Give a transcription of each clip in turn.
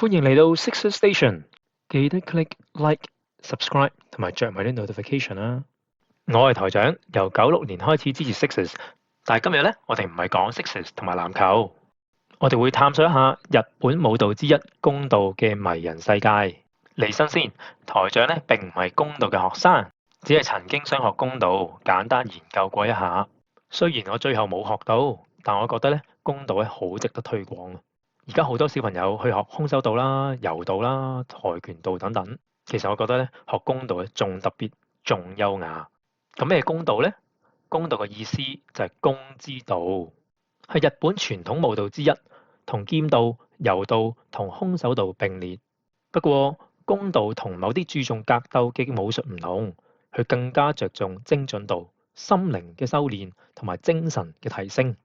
歡迎嚟到 Sixers Station，記得 click like、subscribe 同埋着埋啲 notification 啦。我係台長，由96年開始支持 Sixers，但係今日咧，我哋唔係講 Sixers 同埋籃球，我哋會探索一下日本武道之一弓道嘅迷人世界。離身先，台長咧並唔係弓道嘅學生，只係曾經想學弓道，簡單研究過一下。雖然我最後冇學到，但我覺得咧弓道咧好值得推廣。而家好多小朋友去學空手道啦、柔道啦、跆拳道等等，其實我覺得咧學弓道咧仲特別、仲優雅。咁咩弓道呢？弓道嘅意思就係弓之道，係日本傳統武道之一，同劍道、柔道同空手道並列。不過弓道同某啲注重格鬥嘅武術唔同，佢更加着重精準度、心靈嘅修煉同埋精神嘅提升。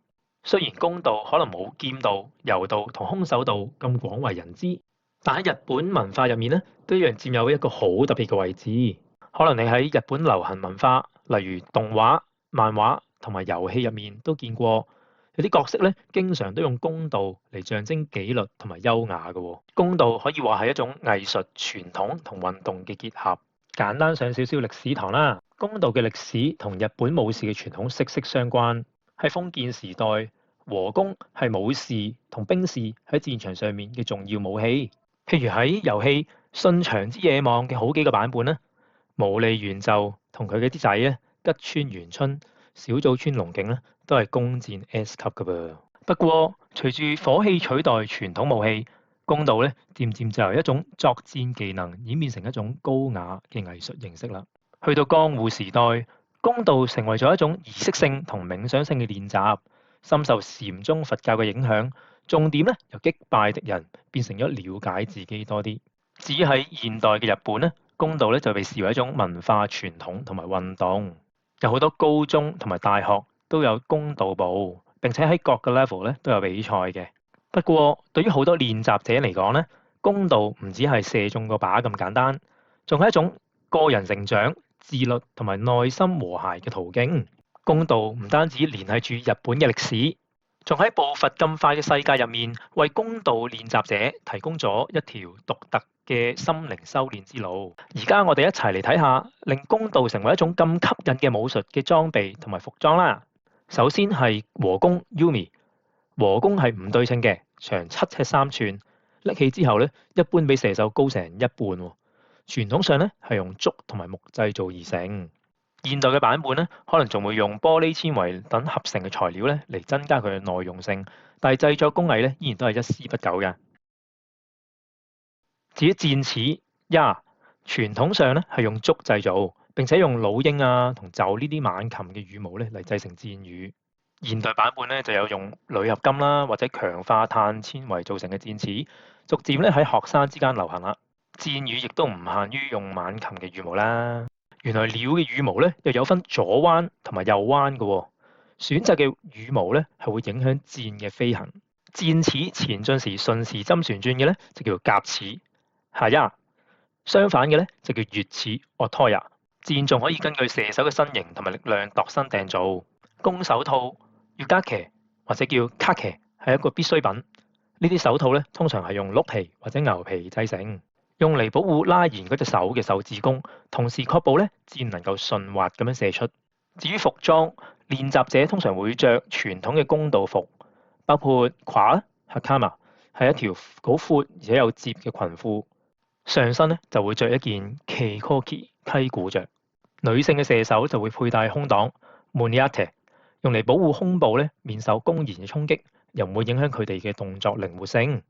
雖然弓道可能冇劍道、柔道同空手道咁廣為人知，但喺日本文化入面咧，都一樣佔有一個好特別嘅位置。可能你喺日本流行文化，例如動畫、漫畫同埋遊戲入面都見過，有啲角色咧經常都用弓道嚟象徵紀律同埋優雅嘅。弓道可以話係一種藝術傳統同運動嘅結合。簡單上少少歷史堂啦，弓道嘅歷史同日本武士嘅傳統息息相關。喺封建時代，和弓係武士同兵士喺戰場上面嘅重要武器。譬如喺遊戲《信長之野望》嘅好幾個版本咧，毛利元就同佢嘅啲仔咧，吉川元春、小早川隆景咧，都係弓箭 S 級㗎噃。不過隨住火器取代傳統武器，弓道咧漸漸就由一種作戰技能演變成一種高雅嘅藝術形式啦。去到江戶時代，弓道成為咗一種儀式性同冥想性嘅練習，深受禪宗佛教嘅影響。重點咧由擊敗敵人變成咗了解自己多啲。至於喺現代嘅日本咧，弓道咧就被視為一種文化傳統同埋運動，有好多高中同埋大學都有弓道部，並且喺各個 level 咧都有比賽嘅。不過對於好多練習者嚟講咧，弓道唔只係射中個靶咁簡單，仲係一種個人成長、自律同埋內心和諧嘅途徑。弓道唔單止聯繫住日本嘅歷史，仲喺步伐咁快嘅世界入面，為弓道練習者提供咗一條獨特嘅心靈修煉之路。而家我哋一齊嚟睇下，令弓道成為一種咁吸引嘅武術嘅裝備同埋服裝啦。首先係和弓 Yumi， 和弓係唔對稱嘅，長7尺3寸，拎起之後咧，一般比射手高成一半。傳統上咧係用竹同埋木製造而成，現代嘅版本咧可能仲會用玻璃纖維等合成嘅材料咧嚟增加佢嘅耐用性，但係製作工藝咧依然都係一絲不苟嘅。至於箭矢呀，傳統上咧係用竹製造，並且用老鷹啊同就呢啲猛禽嘅羽毛咧嚟製成箭羽。現代版本咧就有用鋁合金啦或者強化碳纖維造成嘅箭矢，逐漸咧喺學生之間流行啦。箭羽亦都唔限於用猛禽嘅羽毛啦，原來鳥嘅羽毛咧又有分左彎同埋右彎嘅喎，選擇嘅羽毛咧係會影響箭嘅飛行。箭矢前進時順時針旋轉嘅咧就叫做甲矢，係呀，相反嘅咧就叫乙矢 Otoya。箭仲可以根據射手嘅身形同埋力量度身訂造。弓手套要加騎或者叫卡騎係一個必需品。呢啲手套咧通常係用鹿皮或者牛皮製成，用嚟保護拉弦嗰隻手嘅手指公，同時確保咧箭能夠順滑咁樣射出。至於服裝，練習者通常會着傳統嘅弓道服，包括褂 Hakama， 係一條好闊而且有摺嘅裙褲，上身咧就會着一件 Keikoki 溪鼓着。女性嘅射手就會佩戴胸擋 Muniate， 用嚟保護胸部咧免受弓弦嘅衝擊，又唔會影響佢哋嘅動作靈活性。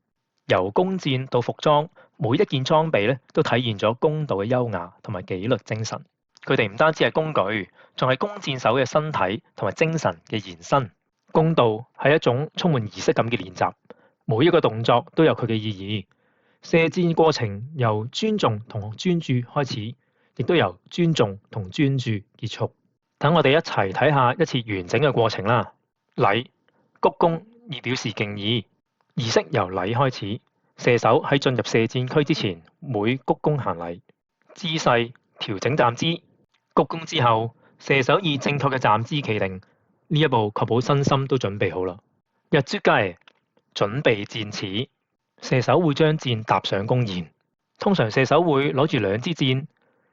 由弓箭到服裝，每一件裝備咧都體現咗弓道嘅優雅同埋紀律精神。佢哋唔單止係工具，仲係弓箭手嘅身體同埋精神嘅延伸。弓道係一種充滿儀式感嘅練習，每一個動作都有佢嘅意義。射箭過程由尊重同專注開始，亦都由尊重同專注結束。等我哋一齊睇下一次完整嘅過程啦。禮，鞠躬以表示敬意。儀式由禮開始，射手喺進入射箭區之前會鞠躬行禮。姿勢，調整站姿。鞠躬之後，射手以正確嘅站姿企定，呢一步確保身心都準備好啦。日卒雞，準備箭矢。射手會將箭搭上弓弦，通常射手會攞住兩支箭，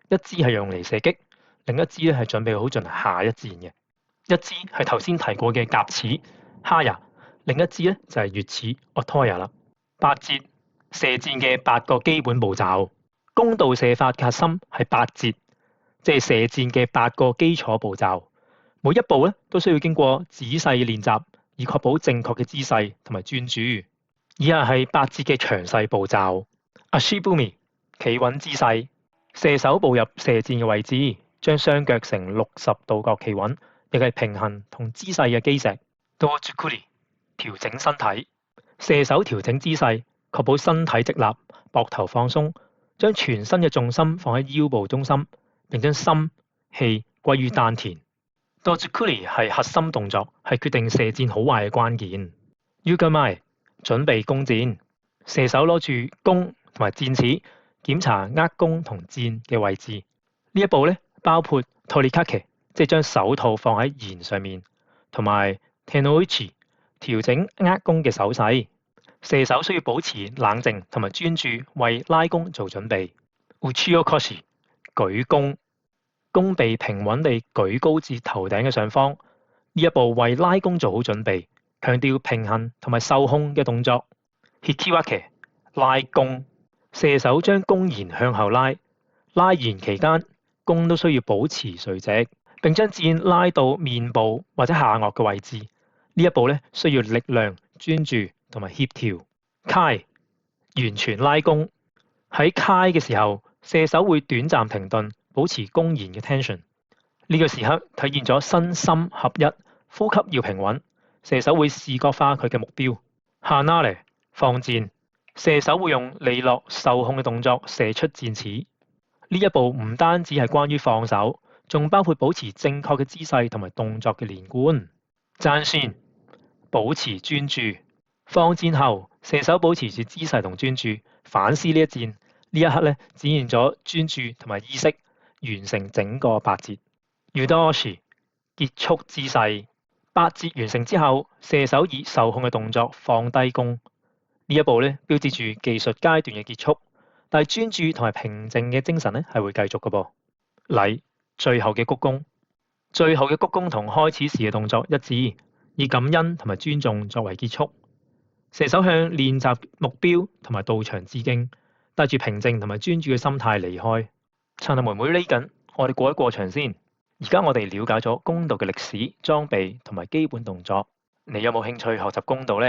一支係用嚟射擊，另一支咧係準備好進行下一箭嘅。一支係頭先提過嘅甲矢 Haya， 另一支咧就係乙矢 Otoya 啦。8節射箭嘅8個基本步驟，弓道射法嘅核心係8節，即係射箭嘅8個基礎步驟。每一步咧都需要經過仔細練習，以確保正確嘅姿勢同埋專注。以下係8節嘅詳細步驟。Ashibumi 企穩姿勢，射手步入射箭嘅位置，將雙腳成60度角企穩，亦係平衡同姿勢嘅基石。Dojukuri 調整身體，射手調整姿勢，確保身體直立，膊頭放鬆，將全身嘅重心放喺腰部中心，並將心氣歸於丹田。Dojukuri 係核心動作，係決定射箭好壞嘅關鍵。Yugamai 準備弓箭，射手攞住弓同埋箭矢，檢查握弓同箭嘅位置。呢一步咧包括 Torikake， 即係將手套放喺弦上面，同埋 Tenoichi 調整握弓嘅手勢。射手需要保持冷靜同埋專注，為拉弓做準備。Uchiokoshi 舉弓，弓被平穩地舉高至頭頂嘅上方。呢一步為拉弓做好準備，強調平衡同埋受控嘅動作。Hikiwake 拉弓，射手將弓弦向後拉，拉弦期間弓都需要保持垂直，並將箭拉到面部或者下顎嘅位置。呢一步咧需要力量、專注同埋協調。Kai 完全拉弓，喺 Kai 嘅時候，射手會短暫停頓，保持弓弦嘅 tension。呢個時刻體現咗身心合一，呼吸要平穩。射手會視覺化佢嘅目標。Hanare 放箭，射手會用利落受控嘅動作射出箭矢。呢一步唔單止係關於放手，仲包括保持正確嘅姿勢同埋動作嘅連貫。Zanshin 保持專注，放箭後，射手保持住姿勢同專注，反思呢一箭。呢一刻咧展現咗專注同埋意識，完成整個8節。Yudoshi 結束姿勢。8節完成之後，射手以受控嘅動作放低弓。呢一步咧標誌住技術階段嘅結束，但係專注同埋平靜嘅精神咧係會繼續嘅噃。禮，最後嘅鞠躬，最後嘅鞠躬同開始時嘅動作一致，以感恩同埋尊重作為結束。射手向練習目標同埋到場致敬，帶住平靜同埋專注嘅心態離開。趁阿妹妹匿緊，我哋過一過場先。而家我哋了解咗弓道嘅歷史、裝備同埋基本動作，你有冇興趣學習弓道呢？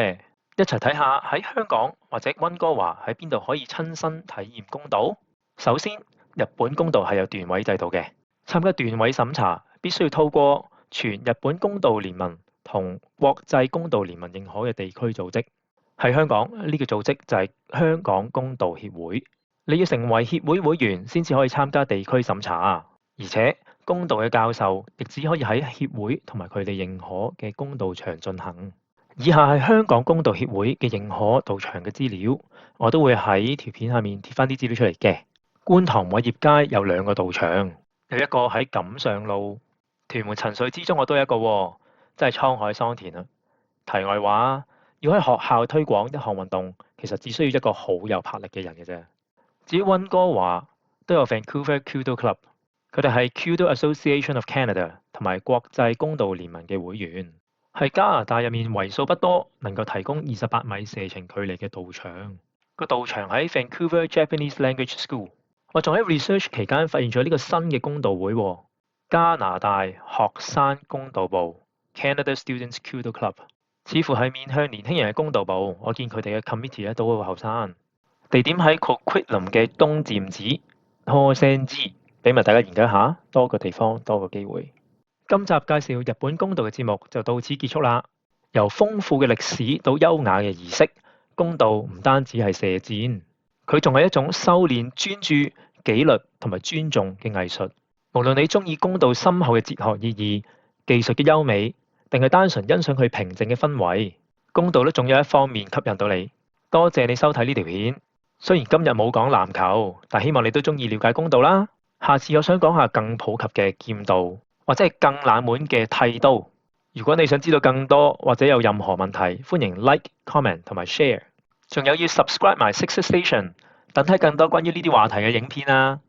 一齊睇下喺香港或者溫哥華喺邊度可以親身體驗弓道。首先，日本弓道係有段位制度嘅，參加段位審查必須要透過全日本弓道聯盟同國際弓道聯盟認可嘅地區組織。喺香港呢個組織就係香港弓道協會，你要成為協會會員先至可以參加地區審查，而且弓道嘅教授亦只可以喺協會同埋佢哋認可嘅弓道場進行。以下係香港弓道協會嘅認可道場嘅資料，我都會喺條片下面貼翻啲資料出嚟嘅。觀塘偉業街有2個道場，有一個喺錦上路，屯門陳瑞之中我都有一個，即係滄海桑田啊。題外話，要喺學校推廣一項運動，其實只需要一個好有魄力嘅人嘅啫。至於溫哥華都有 Vancouver Kudo Club。佢哋係 Kudo Association of Canada 同埋國際弓道聯盟嘅會員，係加拿大入面為數不多能夠提供28米射程距離嘅道場。個道場喺 Vancouver Japanese Language School。我仲喺 research 期間發現咗呢個新嘅弓道會，加拿大學生弓道部 Canada Students Kudo Club， 似乎係面向年輕人嘅弓道部。我見佢哋嘅 committee 咧都好後生。地點喺 Coquitlam 嘅東漸子 Tosenji。俾埋大家研究一下，多個地方多個機會。今集介紹日本弓道嘅節目就到此結束啦。由豐富嘅歷史到優雅嘅儀式，弓道唔單止係射箭，佢仲係一種修煉專注、紀律同埋尊重嘅藝術。無論你中意弓道深厚嘅哲學意義、技術嘅優美，定係單純欣賞佢平靜嘅氛圍，弓道都仲有一方面吸引到你。多謝你收睇呢條片。雖然今日冇講籃球，但希望你都中意了解弓道啦。下次我想講下更普及嘅劍道，或者係更冷門嘅剃刀。如果你想知道更多或者有任何問題，歡迎 like、comment 同埋 share。仲有要 subscribe 埋 Sixers Station，等睇更多關於呢啲話題嘅影片啊！